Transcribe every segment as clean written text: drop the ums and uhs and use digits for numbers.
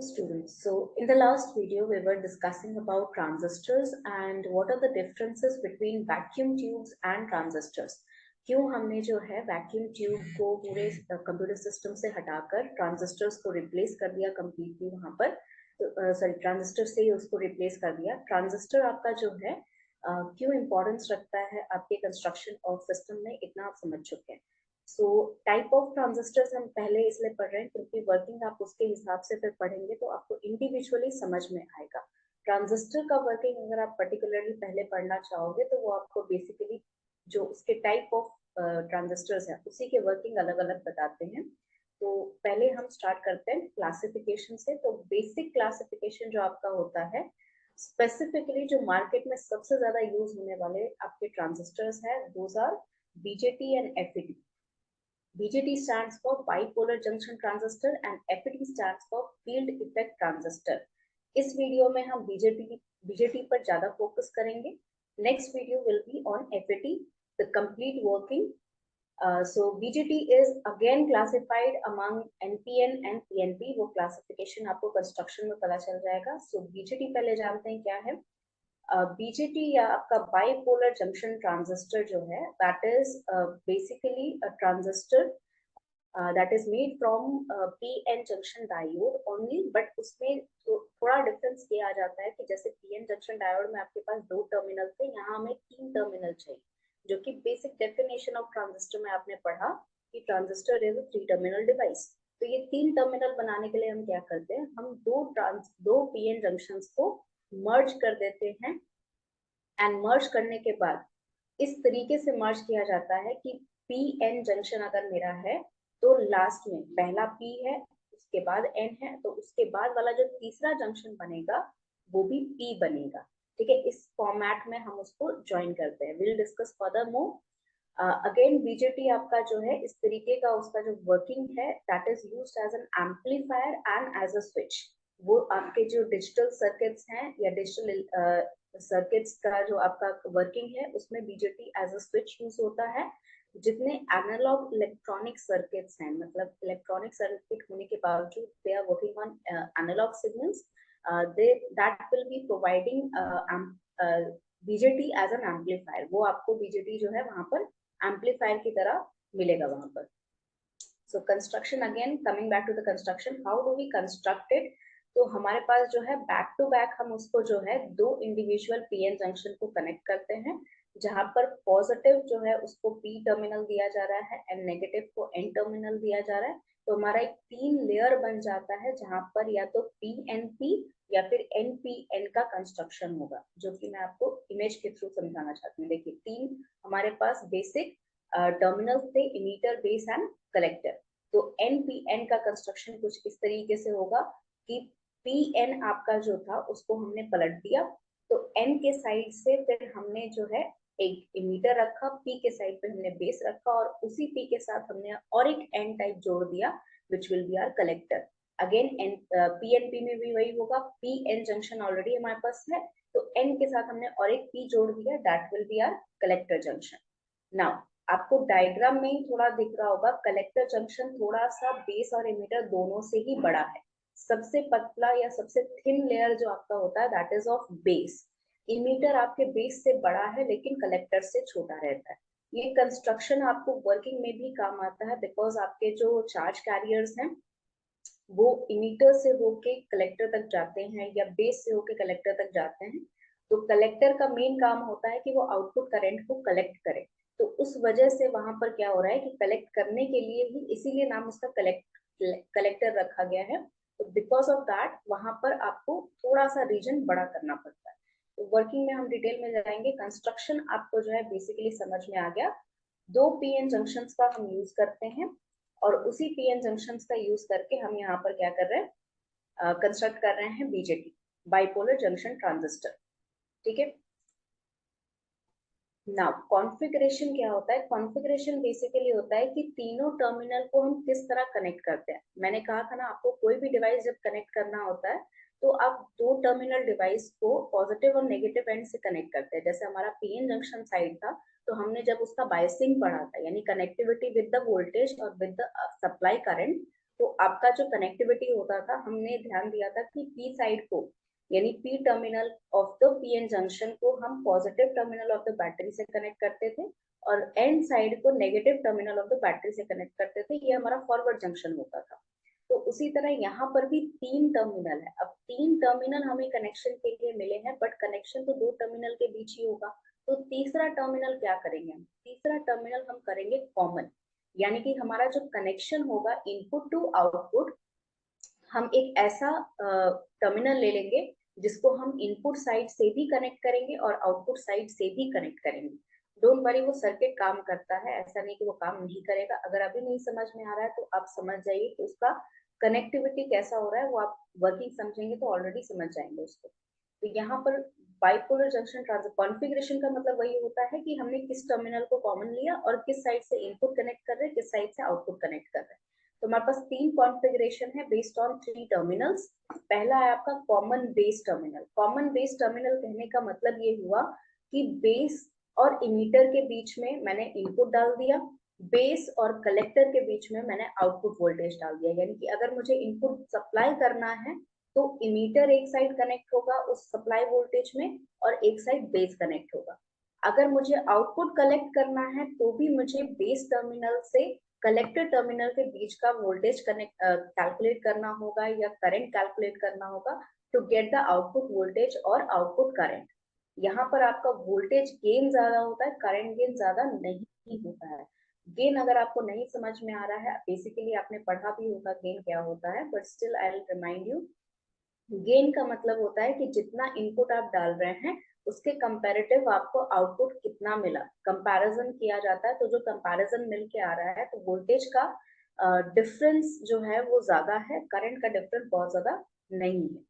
students. So in the last video, we were discussing about transistors and what are the differences between vacuum tubes and transistors. क्यों हमने जो है vacuum tube को पूरे computer system से हटाकर transistors को रिप्लेस कर दिया कंप्लीटली वहां पर, सॉरी ट्रांजिस्टर से ही उसको रिप्लेस कर दिया. ट्रांजिस्टर आपका जो है क्यों इम्पोर्टेंस रखता है आपके कंस्ट्रक्शन ऑफ सिस्टम में, इतना आप समझ चुके हैं. सो टाइप ऑफ ट्रांजिस्टर्स हम पहले इसलिए पढ़ रहे हैं क्योंकि वर्किंग आप उसके हिसाब से फिर पढ़ेंगे तो आपको इंडिविजुअली समझ में आएगा. ट्रांजिस्टर का वर्किंग अगर आप पर्टिकुलरली पहले पढ़ना चाहोगे तो वो आपको बेसिकली जो उसके टाइप ऑफ ट्रांजिस्टर्स है उसी के वर्किंग अलग अलग बताते हैं. तो पहले हम स्टार्ट करते हैं क्लासिफिकेशन से. तो बेसिक क्लासिफिकेशन जो आपका होता है, स्पेसिफिकली जो मार्केट में सबसे ज्यादा यूज होने वाले आपके ट्रांजिस्टर्स है, those are BJT and FET. BJT stands for bipolar junction transistor and FET stands for field effect transistor. इस वीडियो में हम BJT पर ज्यादा फोकस करेंगे. Next video will be on FET, the complete working. So BJT is again classified among NPN and PNP. वो classification आपको construction में पता चल जाएगा. So BJT पहले जानते हैं क्या है. BJT या आपका बाइपोलर जंक्शन ट्रांजिस्टर जो है, that is basically a transistor that is made from PN junction diode only. But उसमें थोड़ा डिफरेंस ये आ जाता है कि जैसे PN जंक्शन डायोड में आपके पास 2 टर्मिनल थे, यहाँ हमें 3 टर्मिनल चाहिए, जो कि बेसिक डेफिनेशन ऑफ ट्रांजिस्टर में आपने पढ़ा कि transistor is a 3 terminal device. तो ये 3 टर्मिनल बनाने के लिए हम क्या करते हैं, हम दो PN जंक्शंस को मर्ज कर देते हैं. एंड मर्ज करने के बाद इस तरीके से मर्ज किया जाता है कि PN जंक्शन अगर मेरा है तो लास्ट में पहला P है, उसके बाद N है, तो उसके बाद वाला जो तीसरा जंक्शन बनेगा वो भी P बनेगा. ठीक है, इस फॉर्मेट में हम उसको ज्वाइन करते हैं. Will discuss further more. Again BJT आपका जो है इस तरीके का, उसका जो वर्किंग है that is used as an amplifier and as a switch. वो आपके जो डिजिटल सर्किट्स हैं या डिजिटल सर्किट्स का जो आपका वर्किंग है उसमें BJT as a switch use होता है. जितने एनालॉग इलेक्ट्रॉनिक सर्किट्स हैं, मतलब इलेक्ट्रॉनिक सर्किट होने के बावजूद they are working on analog signals, that will be providing BJT as an amplifier. वो आपको BJT जो है वहां पर एम्पलीफायर की तरह मिलेगा वहां पर. So construction, again coming back to the construction, how do we construct it. तो हमारे पास जो है बैक टू बैक हम उसको जो है 2 इंडिविजुअल PN जंक्शन को कनेक्ट करते हैं, जहां पर पॉजिटिव जो है उसको P टर्मिनल दिया जा रहा है एंड नेगेटिव को N टर्मिनल दिया जा रहा है. तो हमारा एक 3 लेयर बन जाता है जहां पर या तो PNP या फिर NPN का कंस्ट्रक्शन होगा, जो कि मैं आपको इमेज के थ्रू समझाना चाहती हूँ. देखिए 3 हमारे पास बेसिक टर्मिनल्स थे, इमीटर, बेस एंड कलेक्टर. तो NPN का कंस्ट्रक्शन कुछ इस तरीके से होगा कि PN आपका जो था उसको हमने पलट दिया, तो N के साइड से फिर हमने जो है एक इमीटर रखा, P के साइड पे हमने बेस रखा और उसी P के साथ हमने और एक N टाइप जोड़ दिया which will be our collector. Again PNP में भी वही होगा, PN जंक्शन ऑलरेडी हमारे पास है तो N के साथ हमने और एक P जोड़ दिया, that will be our collector junction. Now आपको डायग्राम में ही थोड़ा दिख रहा होगा, कलेक्टर जंक्शन थोड़ा सा बेस और इमीटर दोनों से ही बड़ा है. सबसे पतला या सबसे थिन लेयर जो आपका होता है that is of base. Emitter आपके बेस से बड़ा है लेकिन कलेक्टर से छोटा रहता है. ये कंस्ट्रक्शन आपको वर्किंग में भी काम आता है बिकॉज आपके जो चार्ज कैरियर्स हैं वो इमीटर से होके कलेक्टर तक जाते हैं या बेस से होके कलेक्टर तक जाते हैं. तो कलेक्टर का मेन काम होता है कि वो आउटपुट करंट को कलेक्ट करे. तो उस वजह से वहां पर क्या हो रहा है कि कलेक्ट करने के लिए ही, इसीलिए नाम उसका कलेक्टर रखा गया है. तो बिकॉज ऑफ दैट वहां पर आपको थोड़ा सा रीजन बड़ा करना पड़ता है. तो वर्किंग में हम डिटेल में जाएंगे. कंस्ट्रक्शन आपको जो है बेसिकली समझ में आ गया. 2 PN जंक्शंस का हम यूज करते हैं और उसी PN जंक्शंस का यूज करके हम यहाँ पर क्या कर रहे हैं, कंस्ट्रक्ट कर रहे हैं BJT, बाइपोलर जंक्शन ट्रांजिस्टर. ठीक है. नाउ कॉन्फ़िगरेशन क्या होता है. कॉन्फ़िगरेशन बेसिकली होता है कि तीनों टर्मिनल को हम किस तरह कनेक्ट करते हैं. मैंने कहा था ना, आपको कोई भी डिवाइस जब कनेक्ट करना होता है तो आप 2 टर्मिनल डिवाइस को पॉजिटिव और नेगेटिव एंड से कनेक्ट करते हैं. जैसे हमारा PN जंक्शन साइड था तो हमने जब उसका बायसिंग पढ़ा था, यानी कनेक्टिविटी विद द वोल्टेज और विद द सप्लाई करंट, तो आपका जो कनेक्टिविटी होता था, हमने ध्यान दिया था कि पी साइड को यानी P terminal of the PN junction को हम positive terminal of the battery से कनेक्ट करते थे और एन साइड को negative terminal of the battery से कनेक्ट करते थे। ये हमारा फॉरवर्ड जंक्शन होता था। तो उसी तरह यहाँ पर भी 3 टर्मिनल है। अब 3 टर्मिनल हमें कनेक्शन के लिए मिले हैं, बट कनेक्शन तो 2 टर्मिनल के बीच ही होगा। तो तीसरा टर्मिनल क्या करेंगे हम? तीसरा टर्मिनल हम करेंगे कॉमन, यानी कि हमारा जो कनेक्शन होगा इनपुट टू आउटपुट, हम एक ऐसा टर्मिनल ले लेंगे जिसको हम इनपुट साइड से भी कनेक्ट करेंगे और आउटपुट साइड से भी कनेक्ट करेंगे। डोंट वरी, वो सर्किट काम करता है, ऐसा नहीं कि वो काम नहीं करेगा। अगर अभी नहीं समझ में आ रहा है तो आप समझ जाइए कि उसका कनेक्टिविटी कैसा हो रहा है। वो आप वर्किंग समझेंगे तो ऑलरेडी समझ जाएंगे उसको। तो यहाँ पर बाइपोलर जंक्शन ट्रांजिस्टर कॉन्फ़िगरेशन का मतलब वही होता है कि हमने किस टर्मिनल को कॉमन लिया और किस साइड से इनपुट कनेक्ट कर रहे हैं, किस साइड से आउटपुट कनेक्ट कर रहे हैं। तो हमारे पास 3 कॉन्फ़िगरेशन है बेस्ड ऑन 3 टर्मिनल्स। पहला है आपका common base terminal. Common base terminal कहने का मतलब ये हुआ कि बेस और इमीटर के बीच में मैंने इनपुट डाल दिया, बेस और कलेक्टर के बीच में मैंने आउटपुट वोल्टेज डाल दिया। यानी कि अगर मुझे इनपुट सप्लाई करना है तो इमीटर एक साइड कनेक्ट होगा उस सप्लाई वोल्टेज में और एक साइड बेस कनेक्ट होगा। अगर मुझे आउटपुट कलेक्ट करना है तो भी मुझे बेस टर्मिनल से कलेक्टर टर्मिनल के बीच का वोल्टेज कनेक्ट कैलकुलेट करना होगा या करंट कैलकुलेट करना होगा to get the output voltage और आउटपुट करंट। यहाँ पर आपका वोल्टेज गेन ज्यादा होता है, करंट गेन ज्यादा नहीं होता है। गेन अगर आपको नहीं समझ में आ रहा है, बेसिकली आपने पढ़ा भी होगा गेन क्या होता है, but still I will remind you. Gain का मतलब होता है कि जितना इनपुट आप डाल रहे हैं उसके कंपैरेटिव आपको आउटपुट कितना मिला, कंपैरिजन किया जाता है। तो जो कंपैरिजन मिल के आ रहा है तो वोल्टेज का डिफरेंस जो है वो ज्यादा है, करंट का डिफरेंस बहुत ज्यादा नहीं है।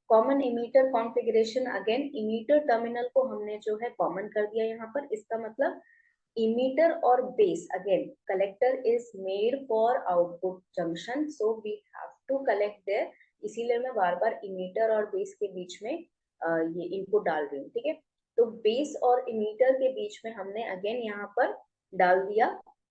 Common emitter configuration, again emitter terminal को हमने जो है कॉमन कर दिया यहाँ पर। इसका मतलब इमीटर और base, again collector is made for output junction so we have to collect there, इसीलिए मैं बार बार इमीटर और बेस के बीच में ये इनपुट डाल रही हूँ। ठीक है, तो बेस और इमीटर के बीच में हमने अगेन यहाँ पर डाल दिया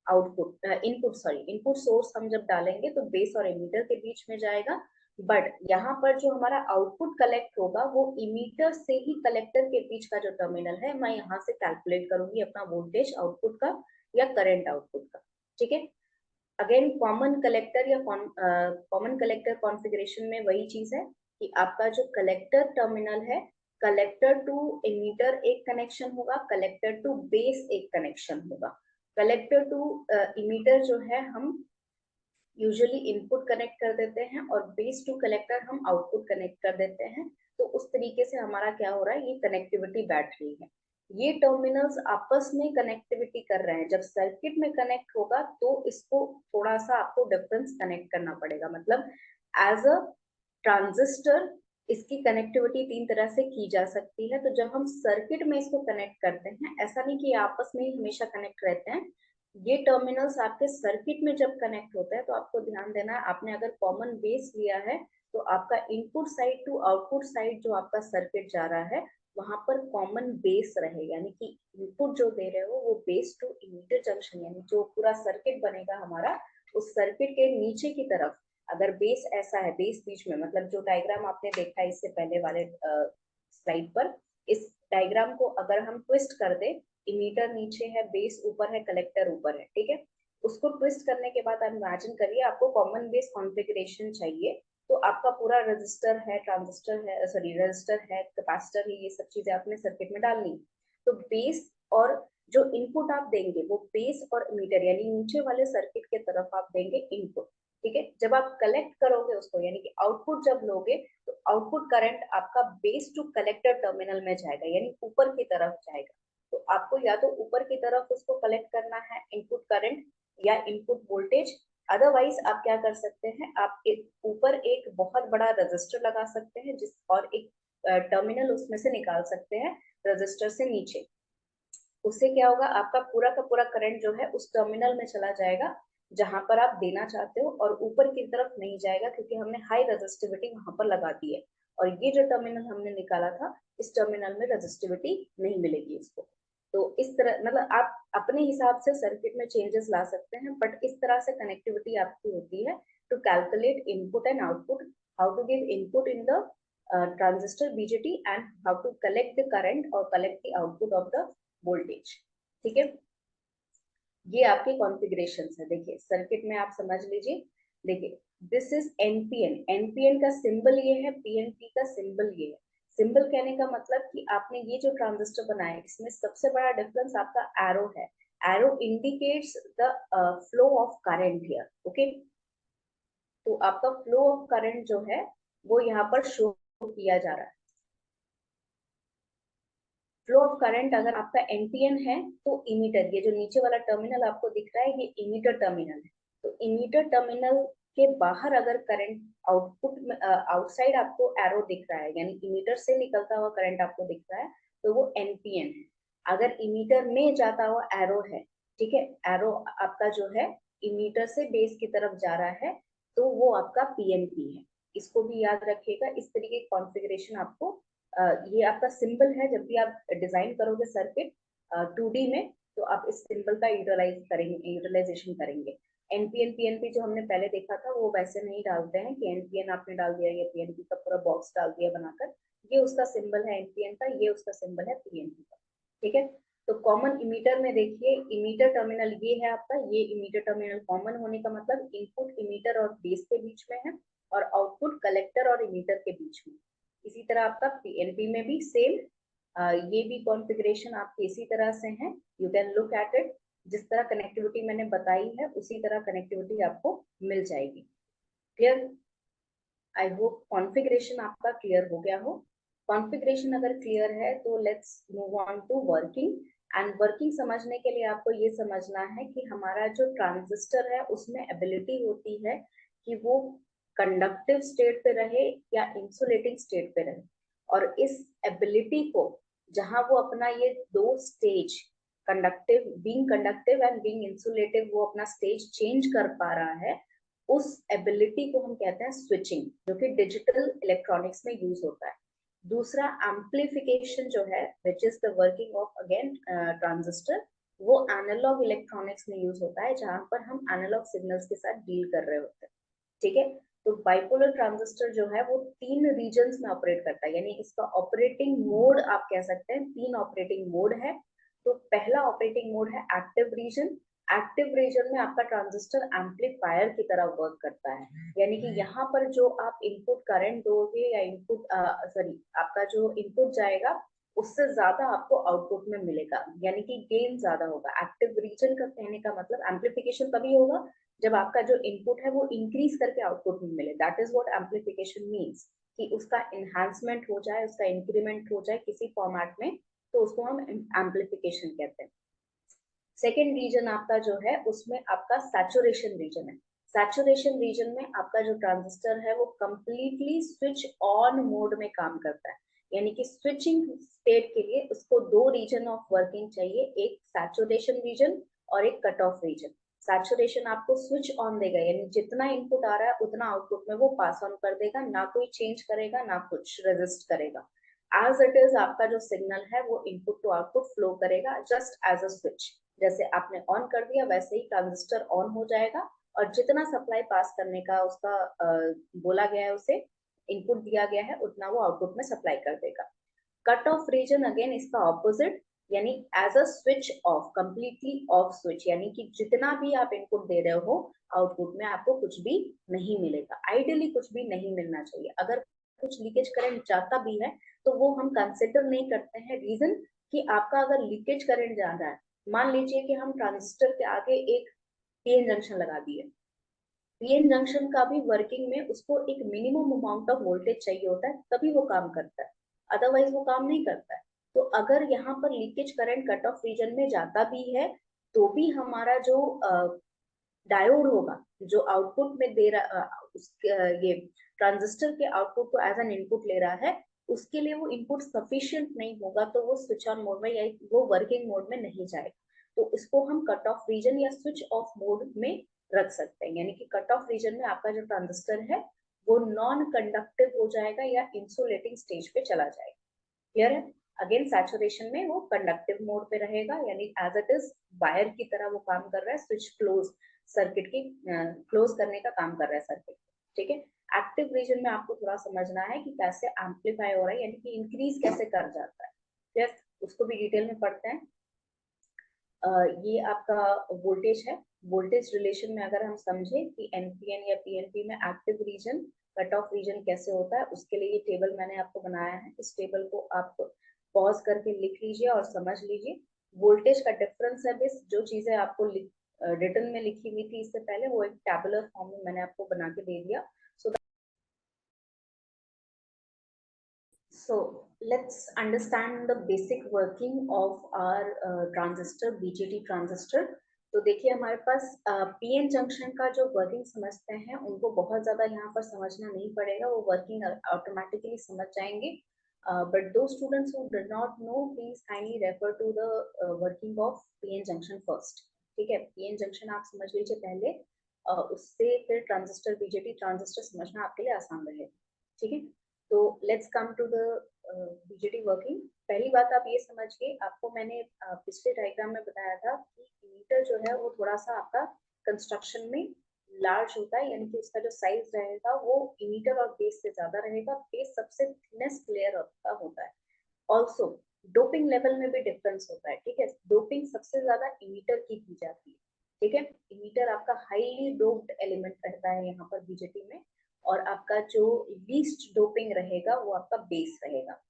output input, sorry input source हम जब डालेंगे तो बेस और इमीटर के बीच में जाएगा। बट यहाँ पर जो हमारा आउटपुट कलेक्ट होगा वो इमीटर से ही कलेक्टर के बीच का जो टर्मिनल है मैं यहाँ से कैलकुलेट करूंगी अपना वोल्टेज आउटपुट का या करंट आउटपुट का। ठीक है, अगेन कॉमन कलेक्टर या कॉमन कलेक्टर कॉन्फ़िगरेशन में वही चीज है कि आपका जो कलेक्टर टर्मिनल है, कलेक्टर टू इमीटर एक कनेक्शन होगा, कलेक्टर टू बेस एक कनेक्शन होगा। कलेक्टर टू इमीटर जो है हम यूजुअली इनपुट कनेक्ट कर देते हैं और बेस टू कलेक्टर हम आउटपुट कनेक्ट कर देते हैं। तो उस तरीके से हमारा क्या हो रहा है, ये कनेक्टिविटी बैठ रही है। ये टर्मिनल्स आपस में कनेक्टिविटी कर रहे हैं। जब सर्किट में कनेक्ट होगा तो इसको थोड़ा सा आपको डिफरेंस कनेक्ट करना पड़ेगा। मतलब एज अ ट्रांजिस्टर इसकी कनेक्टिविटी 3 तरह से की जा सकती है। तो जब हम सर्किट में इसको कनेक्ट करते हैं, ऐसा नहीं कि आपस में ही हमेशा कनेक्ट रहते हैं। ये टर्मिनल्स आपके सर्किट में जब कनेक्ट होता है तो आपको ध्यान देना है, आपने अगर कॉमन बेस लिया है तो आपका input side to output side जो आपका सर्किट जा रहा है वहां पर कॉमन बेस रहे, यानी कि इनपुट जो दे रहे हो वो बेस टू इमीटर जंक्शन, यानी जो पूरा सर्किट बनेगा हमारा उस सर्किट के नीचे की तरफ अगर बेस ऐसा है, बेस बीच में, मतलब जो डायग्राम आपने देखा इससे पहले वाले स्लाइड पर, इस डायग्राम को अगर हम ट्विस्ट कर दे, इमीटर नीचे है, बेस ऊपर है, कलेक्टर ऊपर है। ठीक है, उसको ट्विस्ट करने के बाद आप इमेजिन करिए आपको कॉमन बेस कॉन्फ़िगरेशन चाहिए। तो आपका पूरा रजिस्टर है, ट्रांजिस्टर है, सॉरी रजिस्टर है, कैपेसिटर है, ये सब चीजें आपने सर्किट में डालनी। तो बेस और जो इनपुट आप देंगे वो बेस और इमीटर यानी नीचे वाले सर्किट के तरफ आप देंगे इनपुट। ठीक है, जब आप कलेक्ट करोगे उसको यानी कि आउटपुट जब लोगे तो आउटपुट करंट आपका बेस टू कलेक्टर टर्मिनल में जाएगा, यानी ऊपर की तरफ जाएगा। तो आपको या तो ऊपर की तरफ उसको कलेक्ट करना है इनपुट करंट या इनपुट वोल्टेज। अदरवाइज आप क्या कर सकते हैं, आप ऊपर एक बहुत बड़ा रजिस्टर लगा सकते हैं जिस और एक टर्मिनल उसमें से निकाल सकते हैं रजिस्टर से नीचे। उससे क्या होगा, आपका पूरा का पूरा करंट जो है उस टर्मिनल में चला जाएगा जहां पर आप देना चाहते हो और ऊपर की तरफ नहीं जाएगा क्योंकि हमने हाई रेजिस्टिविटी वहां पर लगा दी है। और ये जो टर्मिनल हमने निकाला था इस टर्मिनल में रेजिस्टिविटी नहीं मिलेगी इसको। ठीक है, तो ये जो टर्मिनल हमने निकाला था इस टर्मिनल में रेजिस्टिविटी नहीं मिलेगी इसको। तो इस तरह मतलब आप अपने हिसाब से सर्किट में चेंजेस ला सकते हैं, बट इस तरह से कनेक्टिविटी आपकी होती है to calculate input and output, how to give input in the transistor BJT and how to collect the current और collect the output of the voltage. ठीक है, ये आपके कॉन्फ़िगरेशन है। देखिए सर्किट में आप समझ लीजिए, देखिए दिस इज एनपीएन, एनपीएन का सिंबल ये है, पीएनपी का सिंबल ये है। सिंबल कहने का मतलब कि आपने ये जो ट्रांजिस्टर बनाया इसमें सबसे बड़ा डिफरेंस आपका एरो है। Arrow indicates the flow of current here. Okay, तो आपका फ्लो ऑफ करंट जो है वो यहाँ पर शो किया जा रहा है। फ्लो ऑफ करंट अगर आपका एनपीएन है तो इमीटर, ये जो नीचे वाला टर्मिनल आपको दिख रहा है ये इमीटर टर्मिनल है। तो इमीटर टर्मिनल के बाहर अगर करंट आउटपुट में आउटसाइड आपको एरो दिख रहा है, यानी इमीटर से निकलता हुआ करंट आपको दिख रहा है, तो वो एनपीएन है। अगर इमीटर में जाता हुआ एरो है, ठीक है, एरो आपका जो है इमीटर से बेस की तरफ जा रहा है, तो वो आपका पीएनपी है। इसको भी याद रखिएगा। इस तरीके की कॉन्फ़िगरेशन आपको ये आपका सिंबल है। जब भी आप डिजाइन करोगे सर्किट 2D में, तो आप इस सिंबल का यूटिलाइजेशन करेंगे। एनपीएन पीएनपी जो हमने पहले देखा था वो वैसे नहीं डालते हैं कि एनपीएन आपने डाल दिया, ये पीएनपी का पूरा बॉक्स डाल दिया बनाकर। ये उसका सिंबल है एनपीएन का, ये उसका सिंबल है पीएनपी का। ठीक है, तो कॉमन इमीटर में देखिए, इमीटर टर्मिनल ये है आपका, ये इमीटर टर्मिनल कॉमन होने का मतलब इनपुट इमीटर और बेस के बीच में है और आउटपुट कलेक्टर और इमीटर के बीच में। इसी तरह आपका पीएनपी में भी सेम ये भी कॉन्फ़िगरेशन आपकी इसी तरह से है। You can look at it, जिस तरह कनेक्टिविटी मैंने बताई है उसी तरह कनेक्टिविटी आपको मिल जाएगी। क्लियर? आई होप कॉन्फ़िगरेशन आपका क्लियर हो गया हो। कॉन्फ़िगरेशन अगर क्लियर है तो let's move on to working. And working समझने के लिए आपको ये समझना है कि हमारा जो ट्रांजिस्टर है उसमें एबिलिटी होती है कि वो कंडक्टिव स्टेट पे रहे या इंसुलेटिंग स्टेट पे रहे। और इस एबिलिटी को, जहां वो अपना ये दो stage, being conductive and being insulative, वो अपना स्टेज चेंज कर पा रहा है, उस एबिलिटी को हम कहते हैं स्विचिंग, जो कि डिजिटल इलेक्ट्रॉनिक्स में यूज होता है। दूसरा एम्पलीफिकेशन जो है, which is the working of again transistor, वो एनालॉग इलेक्ट्रॉनिक्स में यूज होता है, जहां पर हम एनालॉग सिग्नल्स के साथ डील कर रहे होते हैं। ठीक है, तो बाइपोलर ट्रांजिस्टर जो है वो 3 रीजन्स में ऑपरेट करता है, यानी इसका ऑपरेटिंग मोड आप कह सकते हैं 3 ऑपरेटिंग मोड है। तो पहला ऑपरेटिंग मोड है एक्टिव रीजन। एक्टिव रीजन में आपका ट्रांजिस्टर एम्पलीफायर की तरह वर्क करता है, यानी कि यहाँ पर जो आप इनपुट करंट दोगे या इनपुट सॉरी आपका जो इनपुट जाएगा उससे ज्यादा आपको आउटपुट में मिलेगा, यानी कि गेन ज्यादा होगा। एक्टिव रीजन का कहने का मतलब एम्पलीफिकेशन तभी होगा जब आपका जो इनपुट है वो इंक्रीज करके आउटपुट में मिले। That is what amplification means, कि उसका एनहांसमेंट हो जाए, उसका इंक्रीमेंट हो जाए किसी फॉर्मेट में, तो उसको हम एम्पलीफिकेशन कहते हैं। सेकेंड रीजन आपका जो है उसमें आपका सैचुरेशन रीजन है। सैचुरेशन रीजन में आपका जो ट्रांजिस्टर है वो कंप्लीटली स्विच ऑन मोड में काम करता है, यानी कि स्विचिंग स्टेट के लिए उसको 2 रीजन ऑफ वर्किंग चाहिए, एक सैचुरेशन रीजन और एक कट ऑफ रीजन। सैचुरेशन आपको स्विच ऑन देगा, यानी जितना इनपुट आ रहा है उतना आउटपुट में वो पास ऑन कर देगा, ना कोई चेंज करेगा ना कुछ रेजिस्ट करेगा। एज इट इज आपका जो सिग्नल है वो इनपुट टू आउटपुट फ्लो करेगा जस्ट एज अ स्विच। जैसे आपने ऑन कर दिया वैसे ही ट्रांजिस्टर ऑन हो जाएगा, और जितना सप्लाई पास करने का उसका बोला गया है, उसे इनपुट दिया गया है, उतना वो आउटपुट में सप्लाई कर देगा। कट ऑफ रीजन अगेन इसका ऑपोजिट, यानी as a switch off, completely off switch, यानी कि जितना भी आप इनपुट दे रहे हो आउटपुट में आपको कुछ भी नहीं मिलेगा। आइडियली कुछ भी नहीं मिलना चाहिए। अगर कुछ लीकेज करंट जाता भी है तो वो हम कंसिडर नहीं करते हैं। रीजन कि आपका अगर लीकेज करंट जा रहा है, मान लीजिए कि हम ट्रांजिस्टर के आगे एक पीएन जंक्शन लगा दिए, पीएन जंक्शन का भी वर्किंग में उसको एक मिनिमम अमाउंट ऑफ वोल्टेज चाहिए होता है, तभी वो काम करता है, अदरवाइज वो काम नहीं करता है। तो अगर यहाँ पर leakage current cut off region में जाता भी है तो भी हमारा जो डायोड होगा, जो आउटपुट में दे रहा ये ट्रांजिस्टर के आउटपुट को एज एन इनपुट ले रहा है, उसके लिए वो इनपुट सफिशिएंट नहीं होगा, तो वो स्विच ऑन मोड में या वो वर्किंग मोड में नहीं जाएगा। तो इसको हम कट ऑफ रीजन या स्विच ऑफ मोड में रख सकते हैं, यानी कि कट ऑफ रीजन में आपका जो ट्रांजिस्टर है वो नॉन कंडक्टिव हो जाएगा या इंसुलेटिंग स्टेज पे चला जाएगा। क्लियर है? अगेन सैचुरेशन में वो कंडक्टिव मोड पे रहेगा, यानी एज इट इज वायर की तरह वो काम कर रहा है, स्विच क्लोज सर्किट की क्लोज करने का काम कर रहा है सर्किट। ठीक है, एक्टिव रीजन में आपको थोड़ा समझना है कि कैसे एम्पलीफाई हो रहा है, यानी कि इंक्रीज कैसे कर जाता है। यस, उसको भी डिटेल में पढ़ते हैं। ये आपका वोल्टेज है। वोल्टेज रिलेशन में अगर हम समझे कि एनपीएन या पीएनपी में active region cut off region कैसे होता है, उसके लिए ये टेबल मैंने आपको बनाया है। इस टेबल को आप पॉज करके लिख लीजिए और समझ लीजिए। वोल्टेज का डिफरेंस है, बेस जो चीजें आपको रिटर्न में लिखी हुई थी इससे पहले, वो एक टैबुलर फॉर्म में मैंने आपको बना के दे दिया। So let's understand the basic working of our transistor, BJT transistor. तो देखिए हमारे पास पीएन जंक्शन का जो वर्किंग समझते हैं उनको बहुत ज्यादा यहाँ पर समझना नहीं पड़ेगा, वो वर्किंग ऑटोमेटिकली समझ जाएंगे। But those students who did not know, please kindly refer to the working of PN junction first. ठीक है, पीएन जंक्शन आप समझ लीजिए पहले, उससे फिर ट्रांजिस्टर, बीजेटी ट्रांजिस्टर समझना आपके लिए आसान रहेगा। ठीक है, तो let's come to the BJT working. पहली बात आप ये समझिए, आपको मैंने पिछले डायग्राम में बताया था कि इमीटर जो है वो थोड़ा सा आपका कंस्ट्रक्शन में लार्ज होता है, यानी कि उसका जो साइज रहेगा वो इमीटर और बेस से ज्यादा रहेगा। बेस सबसे थिनेस्ट लेयर का होता है। ऑल्सो डोपिंग लेवल में भी डिफरेंस होता है। ठीक है, डोपिंग सबसे ज्यादा इमीटर की जाती है। ठीक है, इमीटर आपका हाईली डोप्ड एलिमेंट रहता है यहाँ पर बीजेटी में, और आपका जो लीस्ट डोपिंग रहेगा वो आपका बेस रहेगा,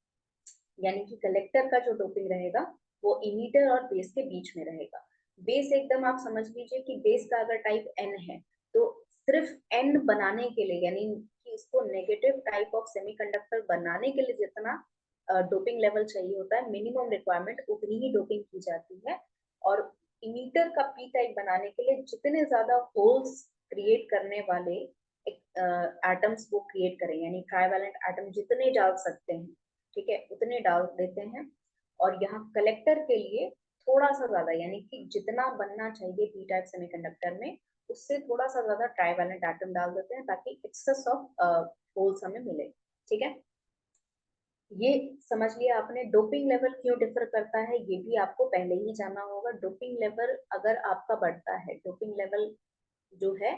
यानी कि कलेक्टर का जो डोपिंग रहेगा वो इमीटर और बेस के बीच में रहेगा। बेस एकदम आप समझ लीजिए कि बेस का अगर टाइप एन है तो सिर्फ एन बनाने के लिए, यानी कि इसको नेगेटिव टाइप ऑफ सेमीकंडक्टर बनाने के लिए जितना डोपिंग लेवल चाहिए होता है, मिनिमम रिक्वायरमेंट उतनी ही डोपिंग की जाती है। और इमीटर का पी टाइप बनाने के लिए जितने ज्यादा होल्स क्रिएट करने वाले एटम्स वो क्रिएट करें, यानी ट्राइवेलेंट एटम जितने डाल सकते हैं, ठीक है, उतने डाल देते हैं। और यहाँ कलेक्टर के लिए थोड़ा सा ज्यादा, यानी कि जितना बनना चाहिए पी टाइप सेमीकंडक्टर में उससे थोड़ा सा ज्यादा ट्राइवेलेंट एटम डाल देते हैं, ताकि एक्सेस ऑफ होल्स हमें मिले। ठीक है, ये समझ लिया आपने। डोपिंग लेवल क्यों डिफर करता है ये भी आपको पहले ही जानना होगा। डोपिंग लेवल अगर आपका बढ़ता है, डोपिंग लेवल जो है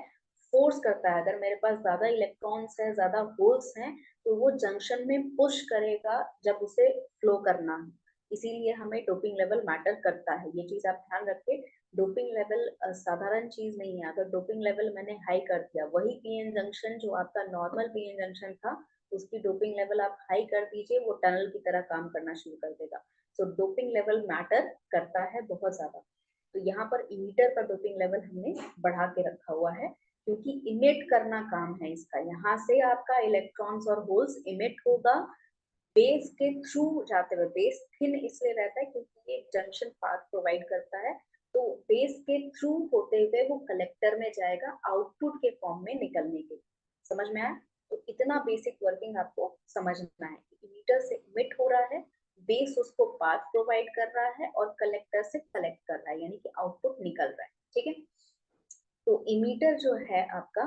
फोर्स करता है, अगर मेरे पास ज्यादा इलेक्ट्रॉन्स है, ज्यादा होल्स हैं, तो वो जंक्शन में पुश करेगा जब उसे फ्लो करना है। इसीलिए हमें डोपिंग लेवल मैटर करता है, ये चीज आप ध्यान रखें। डोपिंग लेवल साधारण चीज नहीं है। अगर डोपिंग लेवल मैंने हाई कर दिया, वही पीएन जंक्शन जो आपका नॉर्मल पीएन जंक्शन था, उसकी डोपिंग लेवल आप हाई कर दीजिए, वो टनल की तरह काम करना शुरू कर देगा। सो डोपिंग लेवल मैटर करता है बहुत ज्यादा। तो यहाँ पर इमीटर का डोपिंग लेवल हमने बढ़ा के रखा हुआ है, क्योंकि इमिट करना काम है इसका। यहाँ से आपका इलेक्ट्रॉन्स और होल्स इमिट होगा बेस के थ्रू जाते हुए। बेस थिन इसलिए रहता है क्योंकि ये जंक्शन पाथ प्रोवाइड करता है, तो बेस के थ्रू होते हुए वो कलेक्टर में जाएगा आउटपुट के फॉर्म में निकलने के। समझ में आया? तो इतना बेसिक वर्किंग आपको समझना है कि इमीटर से इमिट हो रहा है, बेस उसको पाथ प्रोवाइड कर रहा है, और कलेक्टर से कलेक्ट कर रहा है, यानी कि आउटपुट निकल रहा है। ठीक है, तो इमीटर जो है आपका,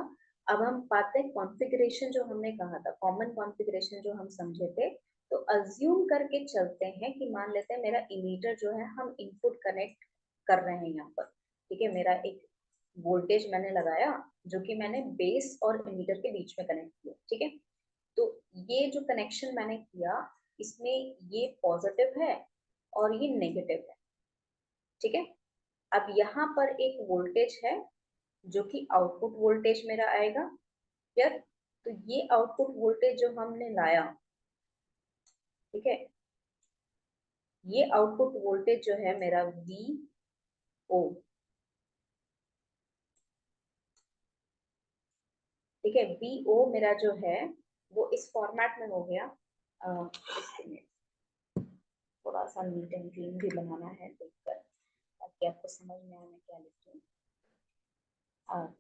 अब हम पाते हैं कॉन्फ़िगरेशन जो हमने कहा था, कॉमन कॉन्फ़िगरेशन जो हम समझे थे। तो अज्यूम करके चलते हैं कि मान लेते हैं मेरा इमीटर जो है, हम इनपुट कनेक्ट कर रहे हैं यहाँ पर। ठीक है, मेरा एक वोल्टेज मैंने लगाया जो कि मैंने बेस और इमीटर के बीच में कनेक्ट किया। ठीक है, तो ये जो कनेक्शन मैंने किया इसमें ये पॉजिटिव है और ये नेगेटिव है। ठीक है, अब यहाँ पर एक वोल्टेज है जो कि आउटपुट वोल्टेज मेरा आएगा। क्लियर? तो ये आउटपुट वोल्टेज जो हमने लाया, ठीक है, ये आउटपुट वोल्टेज जो है मेरा वी ओ, ठीक है, वी ओ मेरा जो है वो इस फॉर्मेट में हो गया। इसके में थोड़ा सा नीट एंड क्लीन भी बनाना है देखकर, ताकि आपको समझ में आए मैं क्या लिख रही हूँ।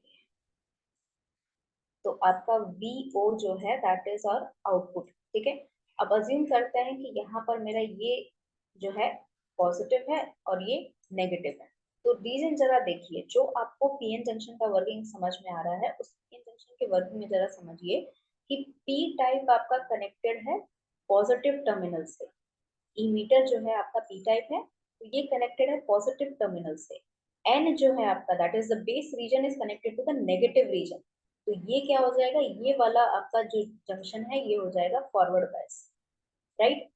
तो आपका वी ओ जो है दैट इज और आउटपुट। ठीक है, अब अज्यूम करते हैं कि यहाँ पर मेरा ये जो है पॉजिटिव है और ये नेगेटिव है। तो रीजन जरा देखिए, जो आपको पीएन जंक्शन का वर्किंग समझ में आ रहा है, उस पीएन जंक्शन के वर्किंग में जरा समझिए कि पी टाइप आपका कनेक्टेड है पॉजिटिव टर्मिनल से, इमीटर जो है आपका पी टाइप है, तो ये कनेक्टेड है पॉजिटिव टर्मिनल से। एन जो है आपका that is the base region is connected to the negative region. तो ये क्या हो जाएगा, ये वाला आपका जो जंक्शन है ये हो जाएगा forward bias, right.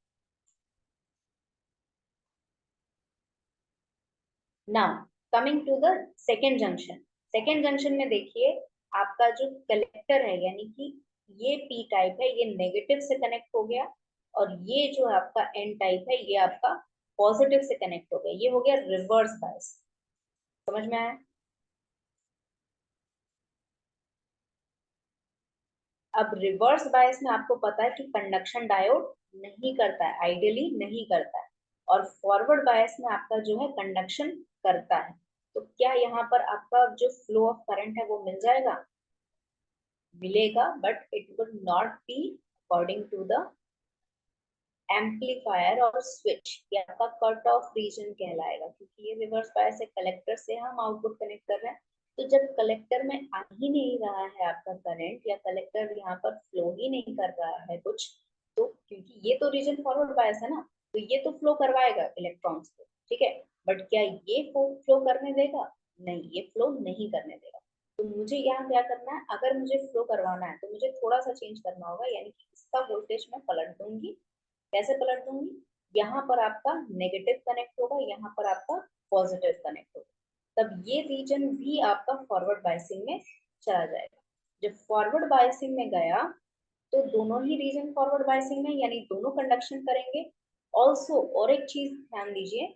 Now coming to the second junction. Second junction में देखिए आपका जो कलेक्टर है यानी कि ये पी टाइप है, ये नेगेटिव से कनेक्ट हो गया, और ये जो आपका एन टाइप है ये आपका पॉजिटिव से कनेक्ट हो गया, ये हो गया रिवर्स बायस। समझ में आया? अब रिवर्स बायस में आपको पता है कि कंडक्शन डायोड नहीं करता है, आइडियली नहीं करता है, और फॉरवर्ड बायस में आपका जो है कंडक्शन करता है। तो क्या यहाँ पर आपका जो फ्लो ऑफ करंट है वो मिल जाएगा? मिलेगा, but it would not be according to the amplifier और स्विच। ये आपका कट ऑफ रीजन कहलाएगा, क्योंकि ये रिवर्स बायस से कलेक्टर से हम आउटपुट कनेक्ट कर रहे हैं। तो जब कलेक्टर में आ ही नहीं रहा है आपका करंट, या कलेक्टर यहाँ पर फ्लो ही नहीं कर रहा है कुछ, तो क्योंकि ये तो रीजन फॉरवर्ड बायस है ना, तो ये तो फ्लो करवाएगा इलेक्ट्रॉन्स को, ठीक है, बट क्या ये फ्लो करने देगा? नहीं, ये फ्लो नहीं करने देगा। तो मुझे यहाँ क्या करना है, अगर मुझे फ्लो करवाना है तो मुझे थोड़ा सा चेंज करना होगा, यानी कि इसका वोल्टेज मैं पलट दूंगी। कैसे पलट दूंगी? यहाँ पर आपका नेगेटिव कनेक्ट होगा, यहाँ पर आपका पॉजिटिव कनेक्ट होगा, तब ये रीजन भी आपका फॉरवर्ड बायसिंग में चला जाएगा। जब फॉरवर्ड बायसिंग में गया तो दोनों ही रीजन फॉरवर्ड बायसिंग में, यानी दोनों कंडक्शन करेंगे। ऑल्सो और एक चीज ध्यान दीजिए,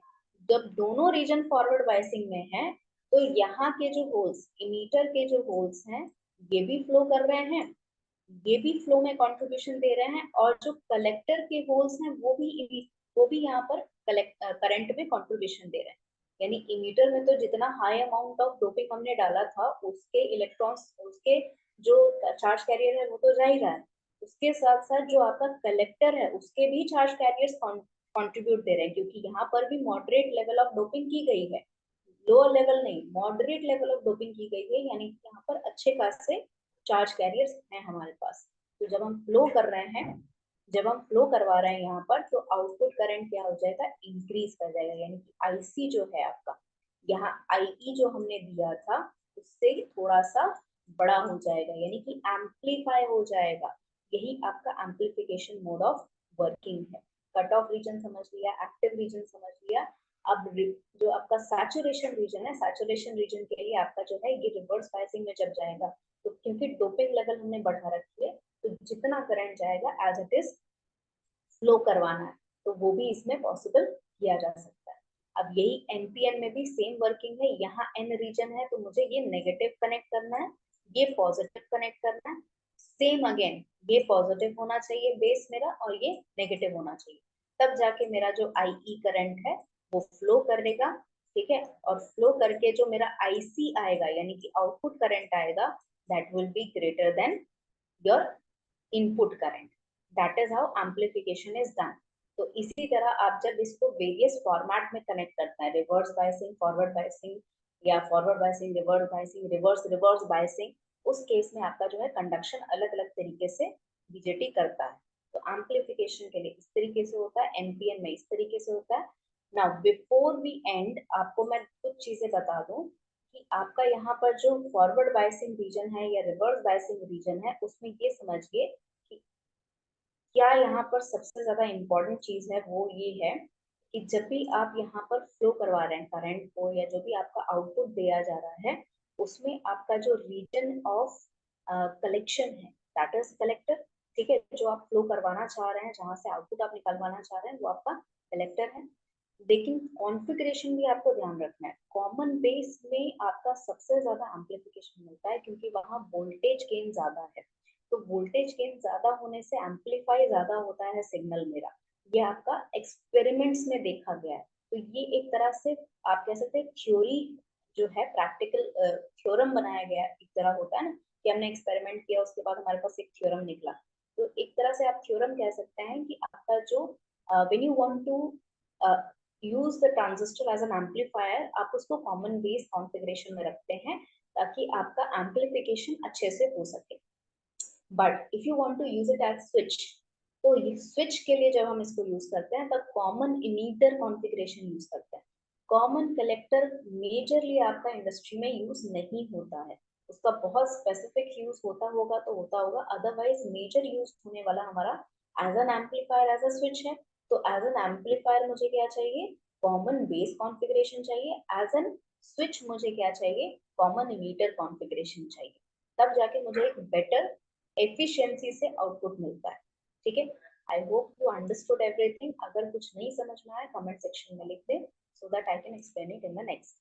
जब दोनों रीजन फॉरवर्ड बायसिंग में है तो यहाँ के जो होल्स, इमीटर के जो होल्स हैं, ये भी फ्लो कर रहे हैं, ये भी फ्लो में कंट्रीब्यूशन दे रहे हैं, और जो कलेक्टर के होल्स हैं वो भी यहाँ पर करंट में कंट्रीब्यूशन दे रहे हैं। यानी इमीटर में तो जितना हाई अमाउंट ऑफ डोपिंग हमने डाला था, उसके इलेक्ट्रॉन्स, उसके जो चार्ज कैरियर है वो तो जा ही रहा है, उसके साथ साथ जो आपका कलेक्टर है उसके भी चार्ज कैरियर्स कंट्रीब्यूट दे रहे हैं, क्योंकि यहाँ पर भी मॉडरेट लेवल ऑफ डोपिंग की गई है, लोअर लेवल नहीं, मॉडरेट लेवल ऑफ डोपिंग की गई है, यानी कि यहाँ पर अच्छे खासे चार्ज कैरियर्स हैं हमारे पास। तो जब हम फ्लो कर रहे हैं, जब हम फ्लो करवा रहे हैं यहाँ पर, तो आउटपुट करंट क्या हो जाएगा, इंक्रीज कर जाएगा, यानी कि आईसी जो है आपका, यहाँ आईई जो हमने दिया था उससे थोड़ा सा बड़ा हो जाएगा, यानी कि एम्पलीफाई हो जाएगा। यही आपका एम्पलीफिकेशन मोड ऑफ वर्किंग है। कट ऑफ रीजन समझ लिया, एक्टिव रीजन समझ लिया। अब जो आपका सैचुरेशन रीजन है, सैचुरेशन रीजन के लिए आपका जो है ये रिवर्स बायसिंग में जब जाएगा, तो क्योंकि डोपिंग लेवल हमने बढ़ा रखी है, तो जितना करंट जाएगा एज इट इज फ्लो करवाना है, तो वो भी इसमें पॉसिबल किया जा सकता है। अब यही एनपीएन में भी सेम वर्किंग है, यहाँ एन रीजन है तो मुझे ये नेगेटिव कनेक्ट करना है, ये पॉजिटिव कनेक्ट करना है। सेम अगेन, ये पॉजिटिव होना चाहिए बेस मेरा, और ये नेगेटिव होना चाहिए, तब जाके मेरा जो आईई करंट है वो फ्लो करेगा, ठीक है। और फ्लो करके जो मेरा आईसी आएगा, यानी कि आउटपुट करंट आएगा, that will be greater than your input current. That is how amplification is done. तो इसी तरह आप जब इसको वेरियस फॉर्मेट में कनेक्ट करते हैं, रिवर्स बायसिंग, फॉरवर्ड बायसिंग, या forward biasing, reverse biasing, reverse reverse biasing, उस केस में आपका जो है कंडक्शन अलग अलग तरीके से बीजेटी करता है। तो एम्पलीफिकेशन के लिए इस तरीके से होता है, एनपीएन में इस तरीके से होता है। नाउ बिफोर वी एंड, आपको मैं कुछ चीजें बता दूं कि आपका यहाँ पर जो फॉरवर्ड बायसिंग रीजन है या रिवर्स बायसिंग रीजन है, उसमें ये समझिए कि क्या यहाँ पर सबसे ज्यादा इम्पोर्टेंट चीज है वो ये है कि जब भी आप यहाँ पर फ्लो करवा रहे हैं करंट को, या जो भी आपका आउटपुट दिया जा रहा है, उसमें आपका जो रीजन ऑफ कलेक्शन है दैट इज कलेक्टर, ठीक है। जो आप फ्लो करवाना चाह रहे हैं, जहां से आउटपुट आप निकलवाना चाह रहे हैं, वो आपका कलेक्टर है। लेकिन कॉन्फ़िगरेशन भी आपको ध्यान रखना है, कॉमन बेस में आपका सबसे ज्यादा एम्पलीफिकेशन मिलता है, क्योंकि वहां वोल्टेज गेन ज्यादा है। तो वोल्टेज गेन ज्यादा होने से एम्पलीफाई ज्यादा होता है सिग्नल मेरा, ये आपका एक्सपेरिमेंट्स में देखा गया है। तो ये एक तरह से आप कह सकते हैं थ्योरी जो है, प्रैक्टिकल थ्योरम बनाया गया एक तरह होता है ना, कि हमने एक्सपेरिमेंट किया उसके बाद हमारे पास एक थ्योरम निकला। तो एक तरह से आप थ्योरम कह सकते हैं कि आपका जो when you want to use the transistor as an amplifier, आप उसको कॉमन बेस कॉन्फ़िगरेशन में रखते हैं ताकि आपका एम्पलीफिकेशन अच्छे से हो सके। But if you want to use it as switch, तो ये स्विच के लिए जब हम इसको यूज करते हैं तब कॉमन इमीटर कॉन्फ़िगरेशन यूज करते हैं। कॉमन कलेक्टर मेजरली आपका इंडस्ट्री में यूज नहीं होता है, उसका बहुत स्पेसिफिक यूज होता होगा तो होता होगा, अदरवाइज मेजर यूज होने वाला हमारा as an amplifier as a switch है। तो एज एन एम्पलीफायर मुझे क्या चाहिए, कॉमन बेस कॉन्फ़िगरेशन चाहिए। एज एन स्विच मुझे क्या चाहिए, कॉमन इमीटर कॉन्फ़िगरेशन चाहिए। तब जाके मुझे एक बेटर एफिशिएंसी से आउटपुट मिलता है। ठीक है, I hope you understood everything. अगर कुछ नहीं समझ में आया कमेंट सेक्शन में लिख दे, so that I can explain it in the next